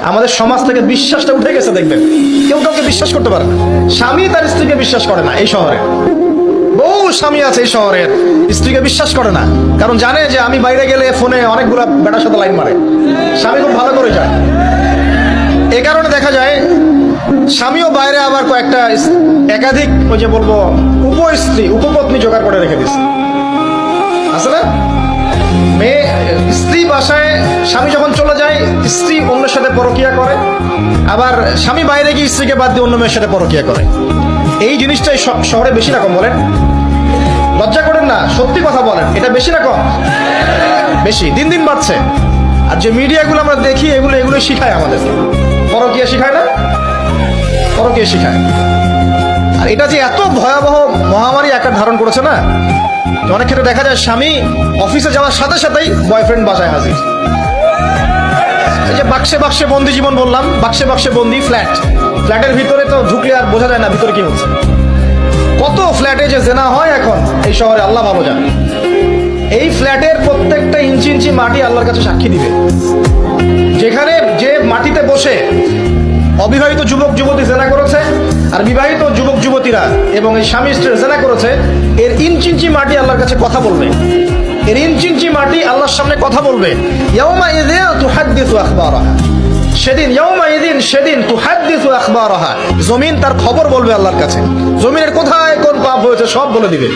আমাদের সমাজ থেকে বিশ্বাসটা উঠে গেছে, দেখবেন কেউ কাউকে বিশ্বাস করতে পারে না। স্বামী তার স্ত্রীকে বিশ্বাস করে না। এই শহরে বহু স্বামী আছে এই শহরের, স্ত্রীকে বিশ্বাস করে না, কারণ জানে যে আমি বাইরে গেলে ফোনে অনেকগুলা বেটার সাথে লাইন মারে। স্বামী খুব ভালো করে যায়, এ কারণে দেখা যায় স্বামীও বাইরে আবার কয়েকটা একাধিক ওই যে বলবো উপস্ত্রী উপপত্নী জোগাড় করে রেখে দিচ্ছে। আসলে মেয়ে স্ত্রী বাসায়, স্বামী যখন চলে যায় স্ত্রী অন্যের সাথে পরকিয়া করে, আবার স্বামী বাইরে গিয়ে স্ত্রীকে বাদ দিয়ে অন্য মেয়ের সাথে পরকিয়া করে। এই জিনিসটাই শহরে বেশি রকম। বলেন, লজ্জা করেন না, সত্যি কথা বলেন, এটা বেশি রকম, বেশি দিন দিন বাড়ছে। আর যে মিডিয়াগুলো আমরা দেখি এগুলো শিখায় আমাদের, পরকিয়া শিখায় না, পরকিয়া শিখায়। আর এটা যে এত ভয়াবহ মহামারী আকার ধারণ করেছে না, অনেক ক্ষেত্রে দেখা যায় স্বামী অফিসে যাওয়ার সাথে সাথেই বয়ফ্রেন্ড বাসায় হাজির। এই যে বাক্সে বাক্সে বন্দি জীবন বললাম, বাক্সে বাক্সে বন্দি ফ্ল্যাটের ভিতরে তো ঢুকলে আর বোঝা যায় না ভিতরে কি হচ্ছে। কত ফ্ল্যাটে যে জেনা হয় এখন এই শহরে আল্লাহ ভালো জানে। এই ফ্ল্যাটের প্রত্যেকটা ইঞ্চি ইঞ্চি মাটি আল্লাহর কাছে সাক্ষী দিবে। যেখানে যে মাটিতে বসে অবিবাহিত যুবক যুবতী জেনা করেছে আর বিবাহিত যুবক যুবতীরা এবং এই স্বামী স্ত্রী জেনা করেছে, এর ইঞ্চি ইঞ্চি মাটি আল্লাহর কাছে কথা বলবে। এর ইঞ্চি ইঞ্চি মাটি আল্লাহর সামনে কথা বলবে। ইয়াউমা ইযিন তুহাদ্দিসু আখবারাহা, সেদিন ইয়াউমা ইযিন, সেদিন তুহাদ্দিসু আখবারাহা, জমিন তার খবর বলবে আল্লাহর কাছে। জমিনের কোথায় কোন পাপ হয়েছে সব বলে দিবে।